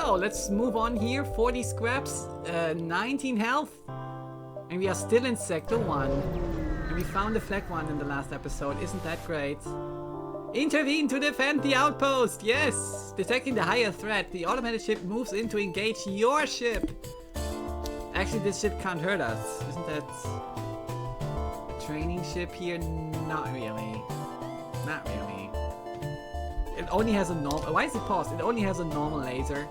So let's move on here. 40 scraps, 19 health, and we are still in Sector 1. And we found the Flag 1 in the last episode. Isn't that great? Intervene to defend the outpost. Yes. Detecting the higher threat, the automated ship moves in to engage your ship. Actually, this ship can't hurt us. Isn't that a training ship here? Not really. Not really. It only has a normal... Why is it paused? It only has a normal laser.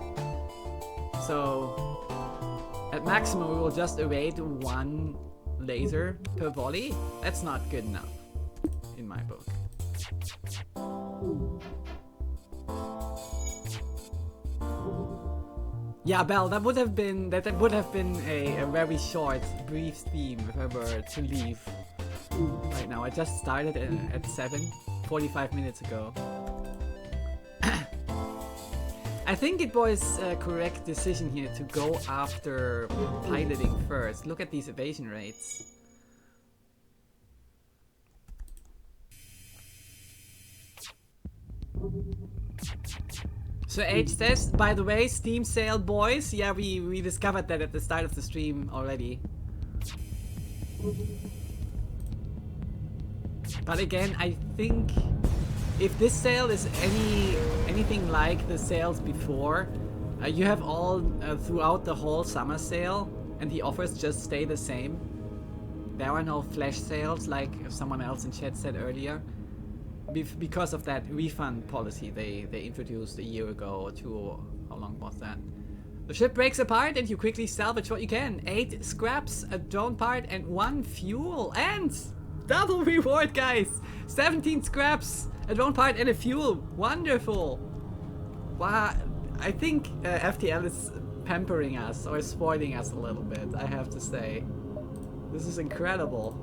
So, at maximum, we will just evade one laser per volley. That's not good enough, in my book. Yeah, Belle, that would have been a very short, brief stream if I were to leave right now. I just started at 7:45 minutes ago. I think it was a correct decision here to go after piloting first. Look at these evasion rates. So H says, by the way, Steam sale, boys. Yeah, we discovered that at the start of the stream already. But again, I think if this sale is anything like the sales before, you have all throughout the whole summer sale, and the offers just stay the same. There are no flash sales like someone else in chat said earlier. Because of that refund policy they introduced a year ago or two, or how long was that? The ship breaks apart and you quickly salvage what you can. 8 scraps, a drone part, and 1 fuel. And double reward, guys! 17 scraps, a drone part, and a fuel. Wonderful! Wow, I think FTL is pampering us or spoiling us a little bit, I have to say. This is incredible.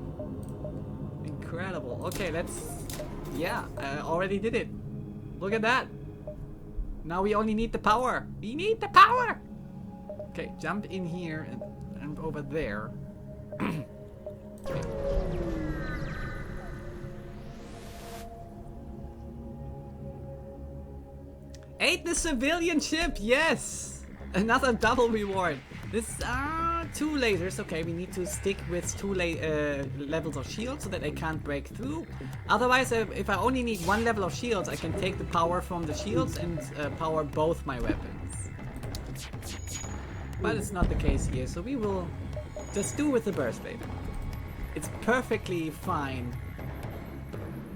Incredible. Okay, let's... Yeah, I already did it. Look at that. Now we only need the power. We need the power! Okay, jump in here and over there. Okay. 8 the civilian ship, yes! Another double reward. This are 2 lasers. Okay, we need to stick with 2 levels of shield so that I can't break through. Otherwise, if I only need 1 level of shields, I can take the power from the shields and power both my weapons. But it's not the case here, so we will just do with the burst laser. It's perfectly fine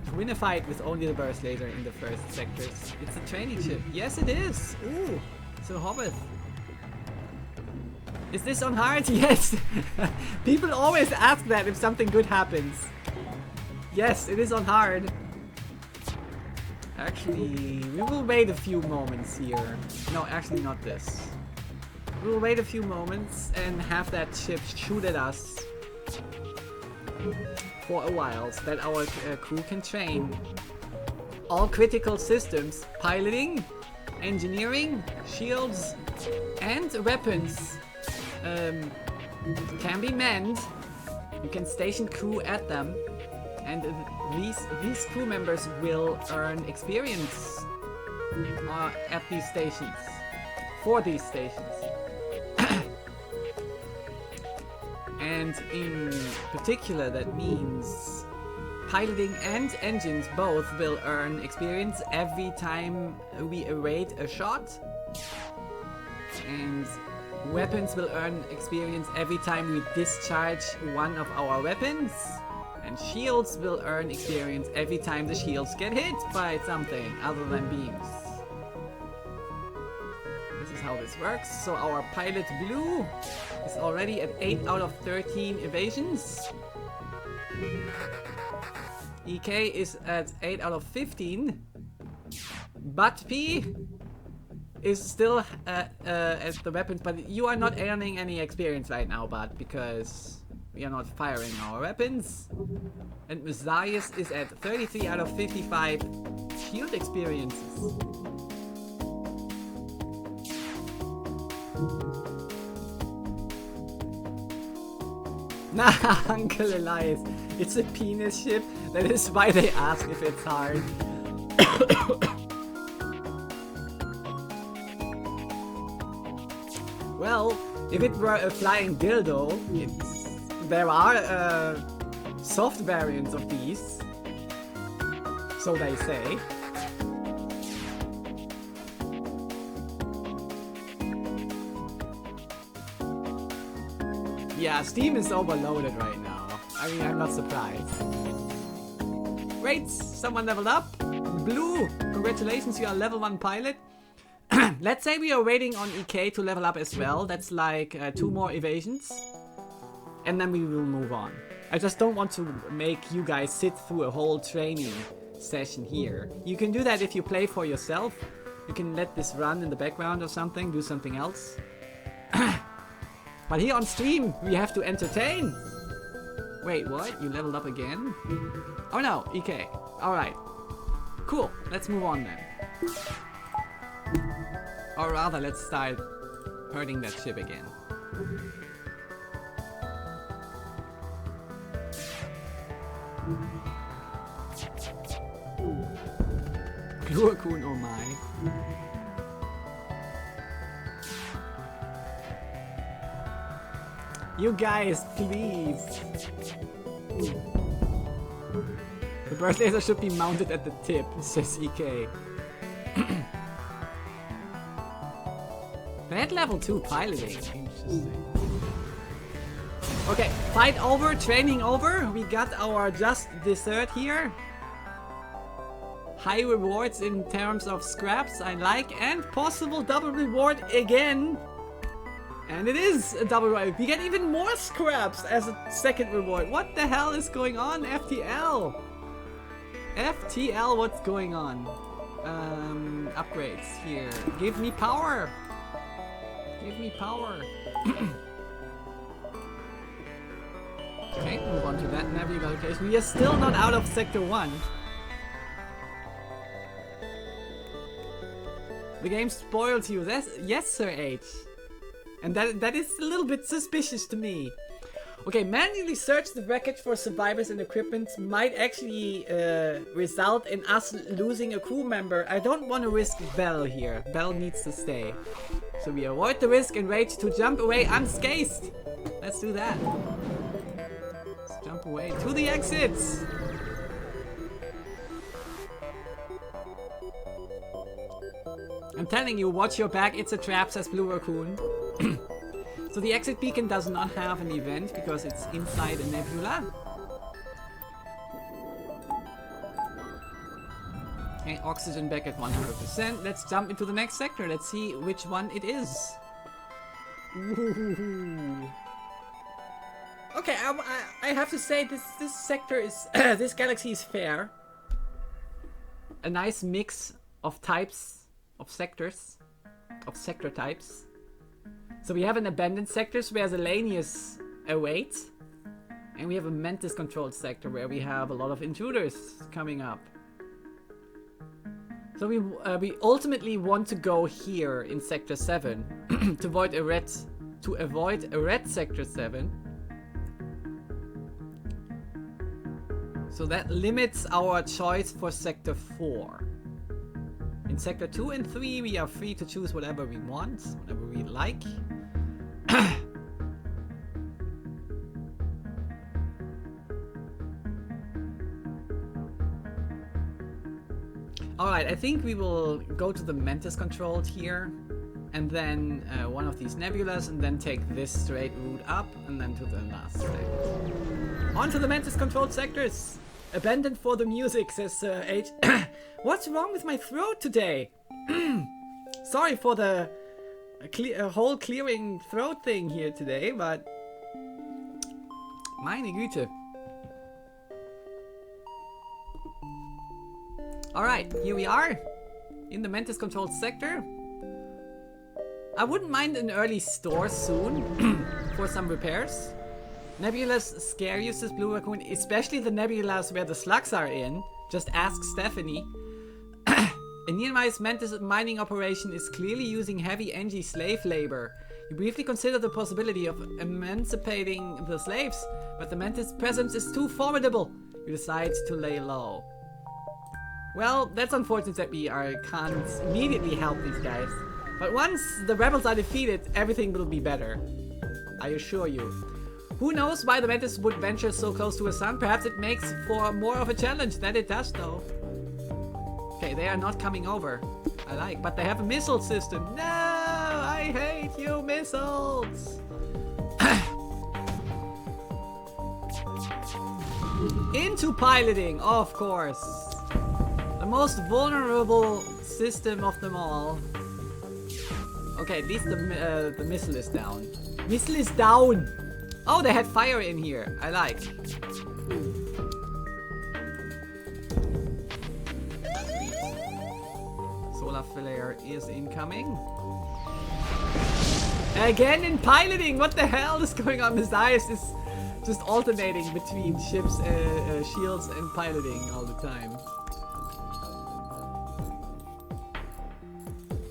to win a fight with only the burst laser in the first sectors. It's a training ship. Yes, it is. Ooh, it's a Hobbit. Is this on hard? Yes. People always ask that if something good happens. Yes, it is on hard. Actually, we will wait a few moments here. No, actually not this. We will wait a few moments and have that ship shoot at us for a while so that our crew can train. All critical systems, piloting, engineering, shields, and weapons can be manned. You can station crew at them, and these crew members will earn experience at these stations, for these stations. And in particular, that means piloting and engines both will earn experience every time we evade a shot, and weapons will earn experience every time we discharge one of our weapons, and shields will earn experience every time the shields get hit by something other than beams. This is how this works. So our pilot Blue is already at 8 out of 13 evasions. EK is at 8 out of 15. But P is still at the weapons, but you are not earning any experience right now, but because we are not firing our weapons. And Messias is at 33 out of 55 shield experiences. Nah, Uncle Elias, it's a penis ship. That is why they ask if it's hard. Well, if it were a flying dildo, there are soft variants of these. So they say. Yeah, Steam is overloaded right now. I mean, I'm not surprised. Great, someone leveled up. Blue, congratulations, you are level 1 pilot. Let's say we are waiting on EK to level up as well. That's like 2 more evasions. And then we will move on. I just don't want to make you guys sit through a whole training session here. You can do that if you play for yourself. You can let this run in the background or something, do something else. But here on stream, we have to entertain. Wait, what? You leveled up again? Oh no, EK. Alright. Cool, let's move on then. Or rather, let's start hurting that ship again. Gluakun, oh my. You guys, please. The burst laser should be mounted at the tip, says EK. That level 2 piloting. Interesting. Okay, fight over, training over. We got our just dessert here. High rewards in terms of scraps, I like, and possible double reward again. And it is a double reward. We get even more scraps as a second reward. What the hell is going on, FTL? FTL, what's going on? Upgrades here. Give me power. Give me power. Okay, move on to that navigator location. We are still not out of Sector 1. The game spoils you. Yes, Sir H. And that is a little bit suspicious to me. Okay, manually search the wreckage for survivors and equipment might actually result in us losing a crew member. I don't want to risk Bell here. Bell needs to stay. So we avoid the risk and wait to jump away unscathed. Let's do that. Let's jump away to the exits. I'm telling you, watch your back, it's a trap, says Blue Raccoon. So the exit beacon does not have an event because it's inside a nebula. Okay, oxygen back at 100%. Let's jump into the next sector. Let's see which one it is. Ooh. Okay, I have to say this sector is this galaxy is fair. A nice mix of types. Of sectors, of sector types. So we have an abandoned sectors where Zelanius await, and we have a Mantis controlled sector where we have a lot of intruders coming up. So we ultimately want to go here in Sector 7 to avoid a red Sector 7. So that limits our choice for Sector 4. In Sector 2 and 3, we are free to choose whatever we want, whatever we like. Alright, I think we will go to the Mantis controlled here, and then one of these nebulas, and then take this straight route up, and then to the last sector. On to the Mantis controlled sectors! Abandoned for the music, says H. What's wrong with my throat today? Sorry for the whole clearing throat thing here today, but... Meine Güte. Alright, here we are. In the Mantis controlled sector. I wouldn't mind an early store soon for some repairs. Nebulas scare you, says Blue Raccoon, especially the nebulas where the slugs are in. Just ask Stephanie. A nearby Mantis mining operation is clearly using heavy NG slave labor. You briefly consider the possibility of emancipating the slaves, but the Mantis presence is too formidable. You decide to lay low. Well, that's unfortunate that we can't immediately help these guys. But once the rebels are defeated, everything will be better. I assure you. Who knows why the Mantis would venture so close to a sun? Perhaps it makes for more of a challenge than it does, though. Okay, they are not coming over. I like, but they have a missile system. No, I hate you, missiles. Into piloting, of course. The most vulnerable system of them all. Okay, at least the missile is down. Missile is down! Oh, they had fire in here. I like. Solar flare is incoming. Again in piloting! What the hell is going on? Messias is just alternating between ships, shields and piloting all the time.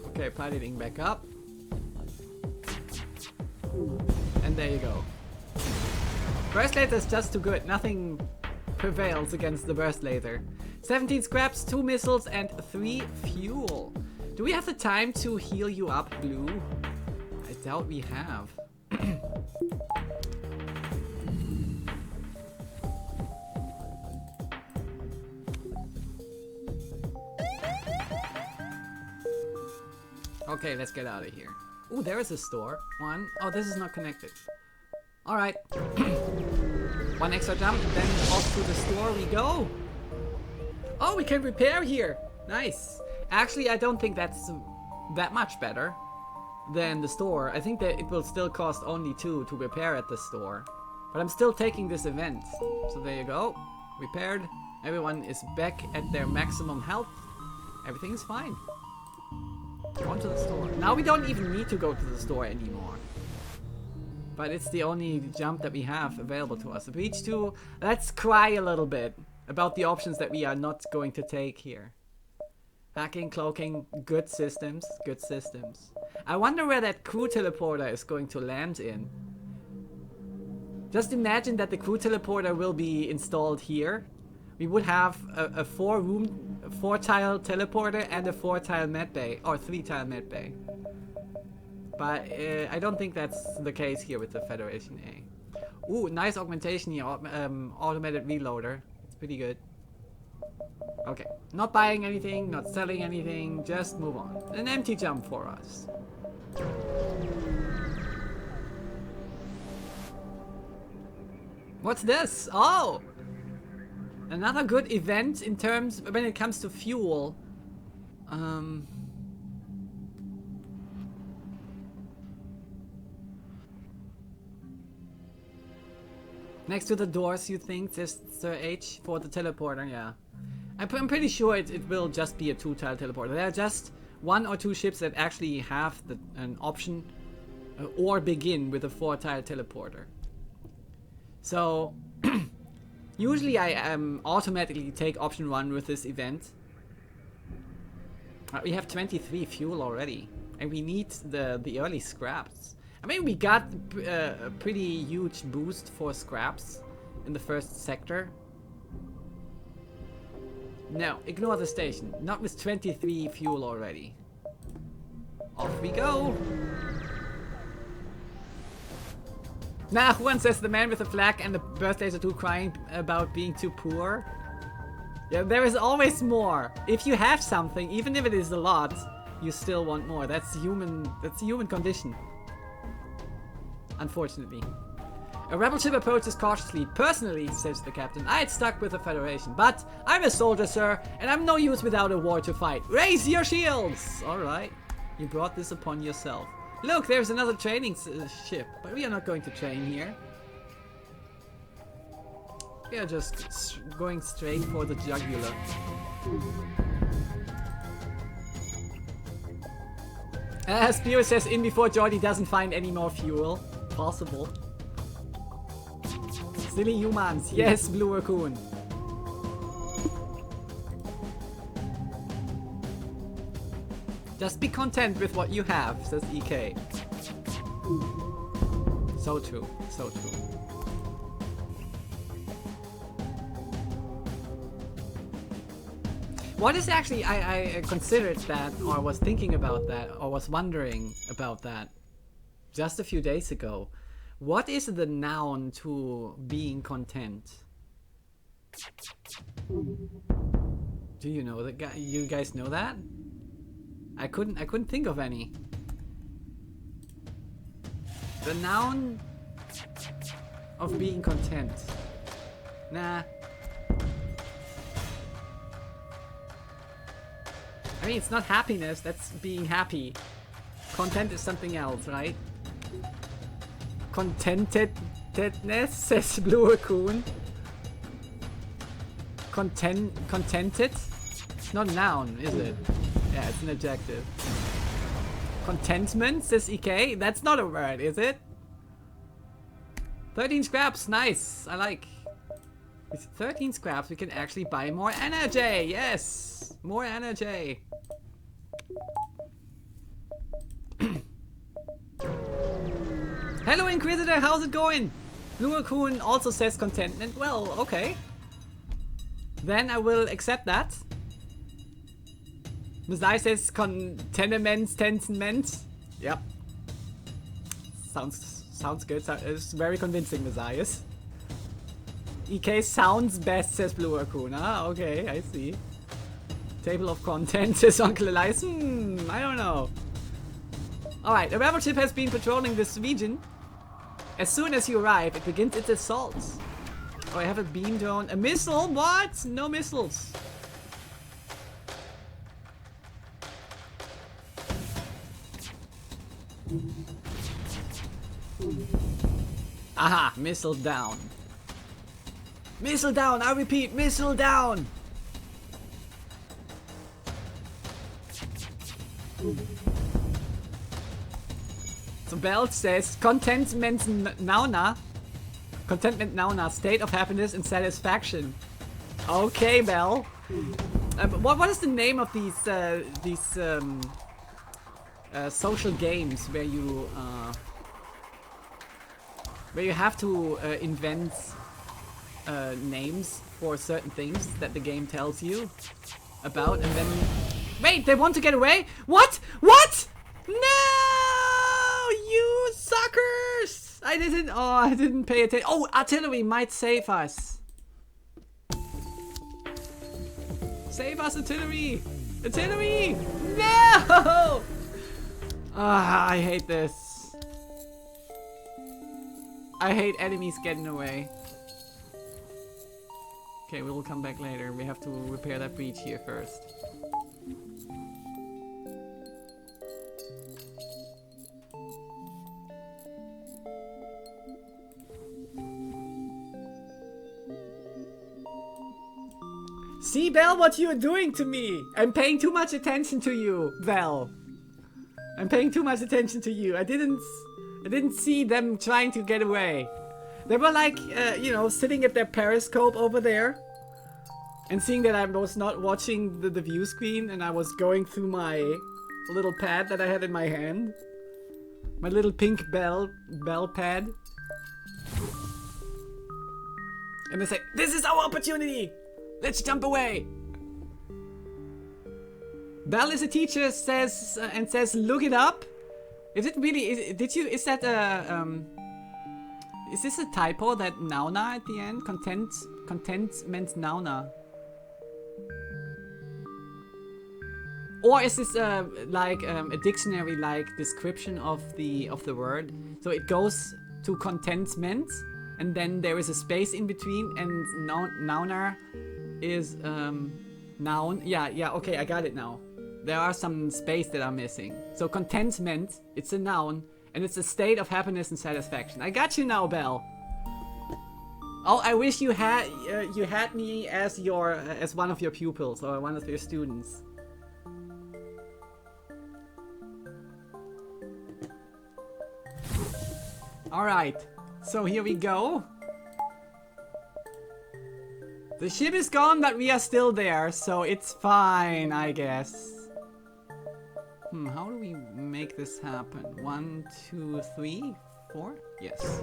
Okay, piloting back up. And there you go. Burst laser is just too good. Nothing prevails against the burst laser. 17 scraps, 2 missiles, and 3 fuel. Do we have the time to heal you up, Blue? I doubt we have. Okay, let's get out of here. Ooh, there is a store. One. Oh, this is not connected. Alright. One extra jump, then off to the store we go. Oh, we can repair here. Nice. Actually, I don't think that's that much better than the store. I think that it will still cost only 2 to repair at the store. But I'm still taking this event. So there you go. Repaired. Everyone is back at their maximum health. Everything is fine. On to the store. Now we don't even need to go to the store anymore. But it's the only jump that we have available to us. Breach 2, let's cry a little bit about the options that we are not going to take here. Hacking, cloaking, good systems, good systems. I wonder where that crew teleporter is going to land in. Just imagine that the crew teleporter will be installed here. We would have a 4-tile teleporter and a 4-tile medbay, or 3-tile medbay. But I don't think that's the case here with the Federation A. Ooh, nice augmentation here, automated reloader. It's pretty good. Okay, not buying anything, not selling anything, just move on. An empty jump for us. What's this? Oh! Another good event in terms when it comes to fuel. Next to the doors, you think, says Sir H, for the teleporter, yeah. I'm pretty sure it will just be a 2-tile teleporter. There are just 1 or 2 ships that actually have an option or begin with a 4-tile teleporter. So, usually I automatically take option 1 with this event. We have 23 fuel already, and we need the early scraps. I mean, we got a pretty huge boost for scraps in the first sector. No, ignore the station. Not with 23 fuel already. Off we go. Nah, Juan says the man with the flag and the birthdays are too crying about being too poor. Yeah, there is always more. If you have something, even if it is a lot, you still want more. That's human. That's the human condition. Unfortunately. A rebel ship approaches cautiously. Personally, says the captain, I'd stuck with the Federation, but I'm a soldier, sir, and I'm no use without a war to fight. Raise your shields! Alright, you brought this upon yourself. Look, there's another training ship, but we are not going to train here. We are just going straight for the jugular. Spear says in before Jordy doesn't find any more fuel. Possible. Silly humans. Yes, Blue Raccoon. Just be content with what you have, says EK. So true. So true. What is actually, I considered that, or was thinking about that, or was wondering about that just a few days ago. What is the noun to being content? Do you know that? You guys know that? I couldn't think of any. The noun of being content. Nah. I mean, it's not happiness, that's being happy. Content is something else, right? Contentedness, says Blue Raccoon. Contented? It's not a noun, is it? Yeah, it's an adjective. Contentment, says EK. That's not a word, is it? 13 scraps, nice. I like. With 13 scraps, we can actually buy more energy. Yes, more energy. Hello, Inquisitor. How's it going? Blue Raccoon also says contentment. Well, okay. Then I will accept that. Messiah says tenement. Yep. Sounds good. It's very convincing, Messiah. EK sounds best, says Blue Raccoon. Ah, okay, I see. Table of contents, says Uncle Elias. I don't know. Alright, a rebel ship has been patrolling this region. As soon as you arrive, it begins its assault. Oh, I have a beam drone. A missile? What? No missiles. Aha, missile down. Missile down, I repeat, missile down! So Bell says, contentment nauna, state of happiness and satisfaction. Okay, Bell. What is the name of these social games where you have to invent names for certain things that the game tells you about, and then wait, they want to get away? What? No, you suckers! I didn't pay attention. Oh, artillery might save us. Save us, artillery! Artillery! No! I hate this. I hate enemies getting away. Okay, we will come back later. We have to repair that breach here first. See, Belle, what you are doing to me! I'm paying too much attention to you, Belle. I'm paying too much attention to you. I didn't see them trying to get away. They were like, you know, sitting at their periscope over there and seeing that I was not watching the view screen, and I was going through my little pad that I had in my hand. My little pink bell pad. And they say, this is our opportunity! Let's jump away! Bell is a teacher, says, look it up. Is it really, is that is this a typo, that nauna at the end? Contentment nauna. Or is this like a dictionary-like description of the word? So it goes to contentment, and then there is a space in between, and nauner is noun. Yeah, okay, I got it now. There are some space that are missing. So contentment, it's a noun, and it's a state of happiness and satisfaction. I got you now, Belle. Oh, I wish you had me as one of your pupils or one of your students. All right, so here we go. The ship is gone, but we are still there, so it's fine, I guess. How do we make this happen? 1, 2, 3, 4? Yes.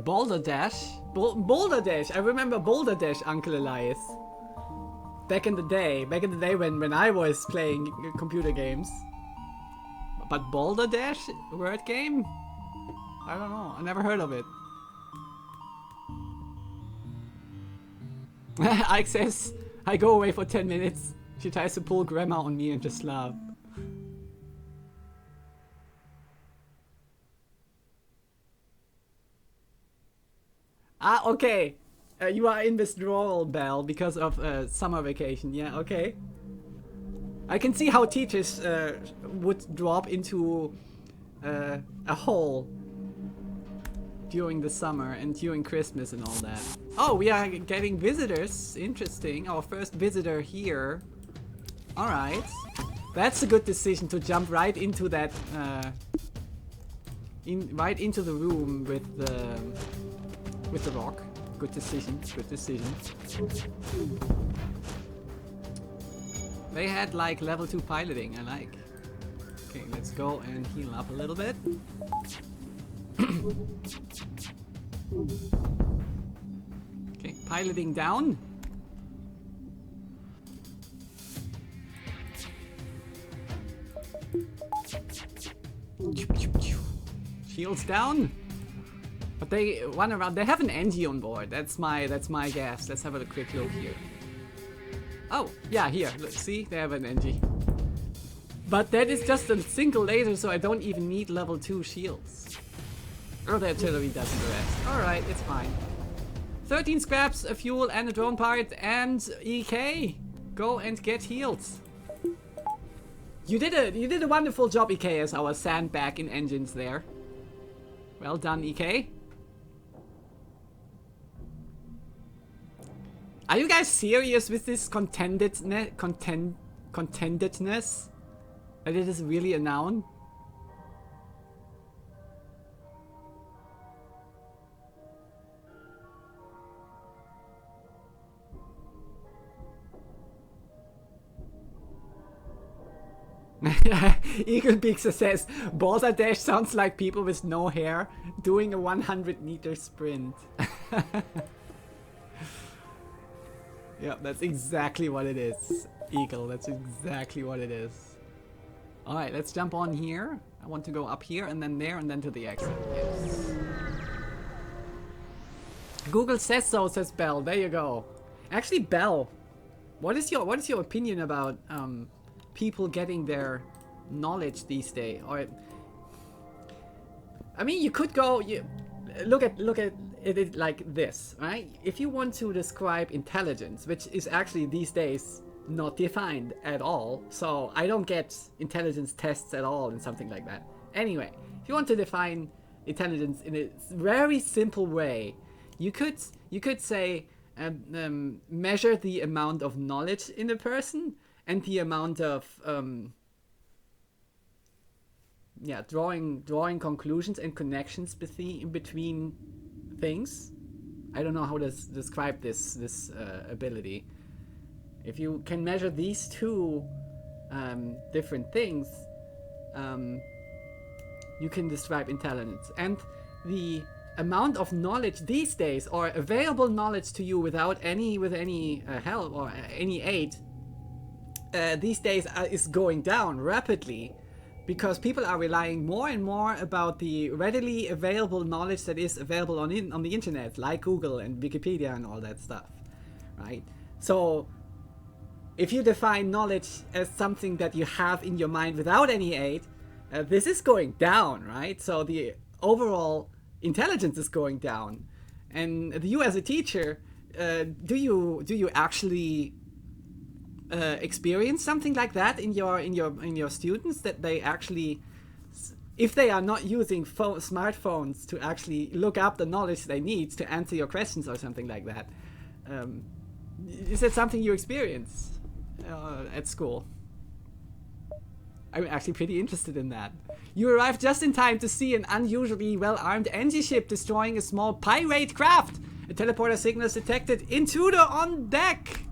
Boulder Dash? Boulder Dash! I remember Boulder Dash, Uncle Elias. Back in the day when I was playing computer games. But Boulder Dash? Word game? I don't know. I never heard of it. Ike says, I go away for 10 minutes. She tries to pull grammar on me and just laugh. Ah, okay. You are in withdrawal, Bell, because of summer vacation. Yeah, okay. I can see how teachers would drop into a hole during the summer and during Christmas and all that. Oh, we are getting visitors. Interesting. Our first visitor here. Alright. That's a good decision to jump right into that, right into the room with the rock. Good decision, good decision. They had like level 2 piloting, I like. Okay, let's go and heal up a little bit. Okay, piloting down. Shields down. But they run around. They have an NG on board. That's my guess. Let's have a quick look here. Oh, yeah, here. Look, see, they have an NG. But that is just a single laser, so I don't even need level 2 shields. Oh, the artillery does the rest. Alright, it's fine. 13 scraps, a fuel, and a drone part, and EK. Go and get healed. You did a wonderful job, EK, as our sandbag in engines there. Well done, EK. Are you guys serious with this contentedness? That it is really a noun? Eagle Pixar says, Boulder Dash sounds like people with no hair doing a 100-meter sprint. Yeah, that's exactly what it is, Eagle. That's exactly what it is. Alright, let's jump on here. I want to go up here and then there and then to the exit. Yes. Google says so, says Bell. There you go. Actually, Bell, what is your opinion about people getting their knowledge these days? Or, I mean, you could go. Look at it like this, right? If you want to describe intelligence, which is actually these days not defined at all, so I don't get intelligence tests at all and something like that. Anyway, if you want to define intelligence in a very simple way, you could say measure the amount of knowledge in a person and the amount of drawing conclusions and connections between things. I don't know how to describe this ability. If you can measure these two different things, you can describe intelligence. And the amount of knowledge these days, or available knowledge to you without any help or any aid, these days is going down rapidly, because people are relying more and more about the readily available knowledge that is available on the internet, like Google and Wikipedia and all that stuff, right? So if you define knowledge as something that you have in your mind without any aid, this is going down, right? So the overall intelligence is going down. And you as a teacher, do you actually experience something like that in your students, that they actually, if they are not using smartphones to actually look up the knowledge they need to answer your questions or something like that, is that something you experience at school? I'm actually pretty interested in that. You arrived just in time to see an unusually well-armed NG ship destroying a small pirate craft. A teleporter signal is detected. Intruder on deck!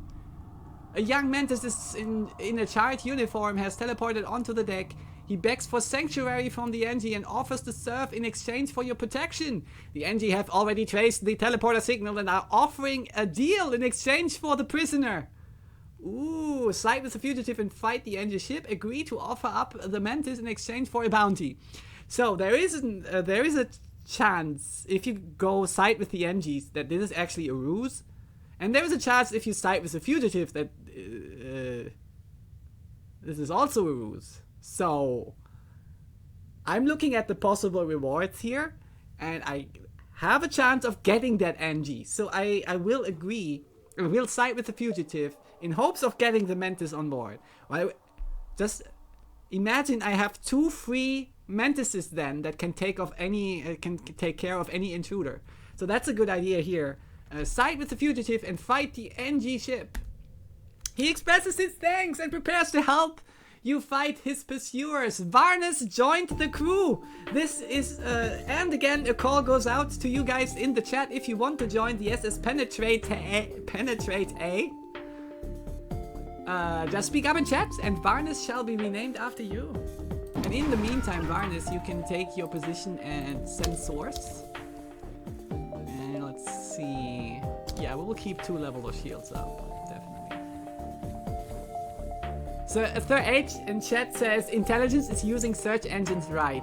A young mantis in a charred uniform has teleported onto the deck. He begs for sanctuary from the NG and offers to serve in exchange for your protection. The NG have already traced the teleporter signal and are offering a deal in exchange for the prisoner. Ooh, side with the fugitive and fight the NG ship. Agree to offer up the mantis in exchange for a bounty. So there is a chance if you go side with the NGs that this is actually a ruse. And there is a chance if you side with the fugitive that this is also a ruse. So I'm looking at the possible rewards here, and I have a chance of getting that NG. So I will agree. I will side with the fugitive in hopes of getting the mantis on board. Well, just imagine I have 2 free mantises then that can take care of any intruder. So that's a good idea here. Side with the fugitive and fight the NG ship. He expresses his thanks and prepares to help you fight his pursuers. Varnus joined the crew. This is, and again, a call goes out to you guys in the chat if you want to join the SS Penetrate A. Just speak up in chat and Varnus shall be renamed after you. And in the meantime, Varnus, you can take your position and send source. And let's see. Yeah, we will keep 2 levels of shields up. So, Third H in chat says, intelligence is using search engines right.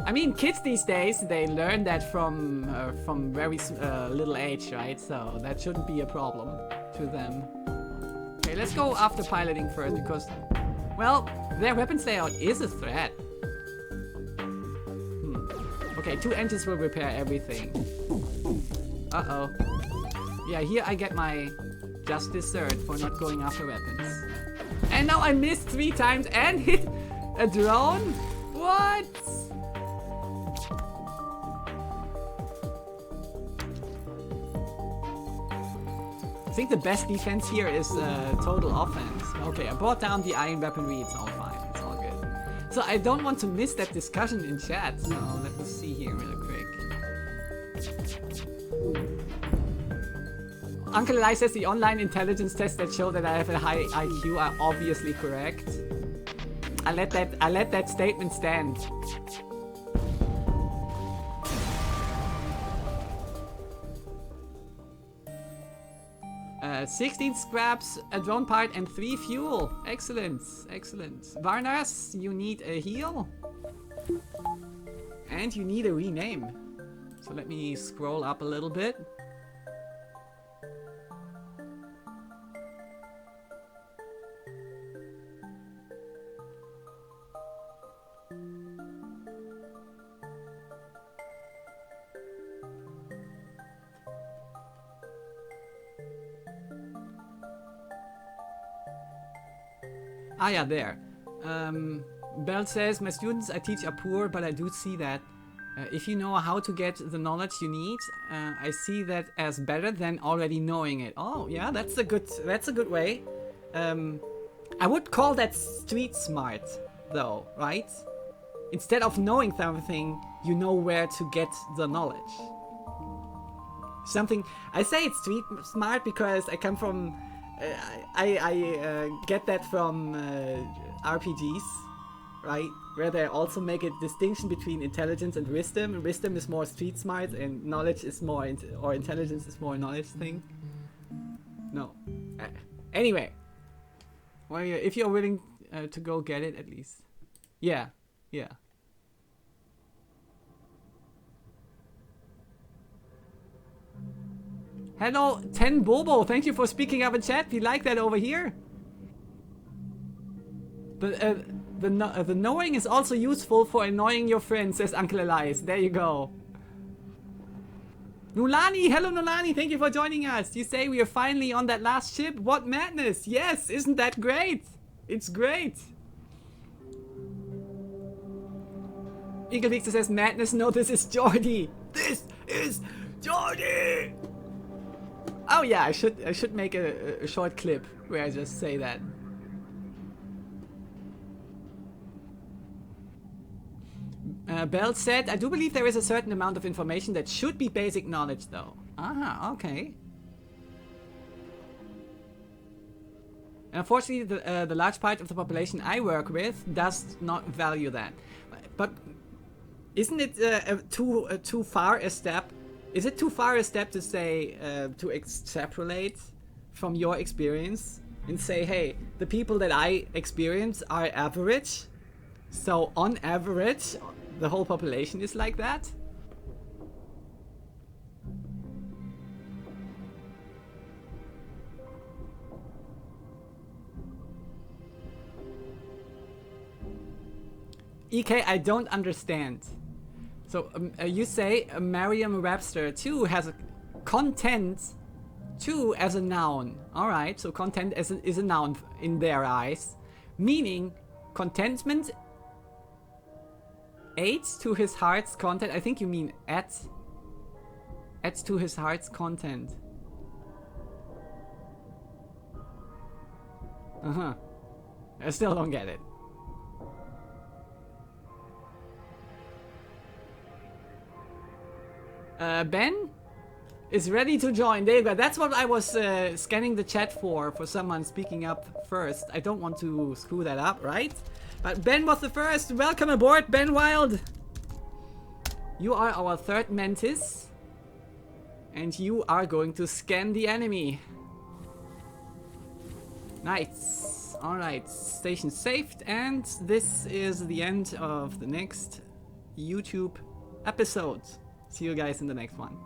I mean, kids these days, they learn that from very little age, right? So that shouldn't be a problem to them. Okay, let's go after piloting first because, well, their weapons layout is a threat. Okay, 2 engines will repair everything. Uh-oh. Yeah, here I get my just dessert for not going after weapons. And now I missed 3 times and hit a drone? What? I think the best defense here is total offense. Okay, I brought down the iron weaponry, it's all fine, it's all good. So I don't want to miss that discussion in chat, so let me see here real quick. Uncle Eli says the online intelligence tests that show that I have a high IQ are obviously correct. I let that statement stand. 16 scraps, a drone part, and 3 fuel. Excellent, excellent. Varnas, you need a heal. And you need a rename. So let me scroll up a little bit. Ah yeah, there. Bell says, my students I teach are poor, but I do see that. If you know how to get the knowledge you need, I see that as better than already knowing it. Oh yeah, that's a good way. I would call that street smart, though, right? Instead of knowing something, you know where to get the knowledge. I say it's street smart because I come from. I get that from RPGs, right? Where they also make a distinction between intelligence and wisdom. Wisdom is more street smart, and knowledge is more, or intelligence is more knowledge thing. No. Anyway, well, if you're willing to go get it, at least. Yeah, yeah. Hello, 10 Bobo. Thank you for speaking up in chat. We like that over here. But the knowing is also useful for annoying your friends, says Uncle Elias. There you go. Nulani, hello Nulani. Thank you for joining us. You say we are finally on that last ship. What madness! Yes, isn't that great? It's great. Eagle Victor says madness. No, this is Jordy. This is Jordy. Oh yeah, I should make a short clip where I just say that. Bell said, I do believe there is a certain amount of information that should be basic knowledge though. Ah, okay. And unfortunately, the large part of the population I work with does not value that. But isn't it too far a step? Is it too far a step to say, to extrapolate from your experience and say, hey, the people that I experience are average, so on average, the whole population is like that? EK, I don't understand. So you say Merriam-Webster 2 has a content 2 as a noun. Alright, so content is a noun in their eyes. Meaning contentment adds to his heart's content. I think you mean adds to his heart's content. Uh-huh. I still don't get it. Ben is ready to join. There you go. That's what I was scanning the chat for someone speaking up first. I don't want to screw that up, right? But Ben was the first. Welcome aboard, Ben Wild. You are our third mantis. And you are going to scan the enemy. Nice. Alright, station saved. And this is the end of the next YouTube episode. See you guys in the next one.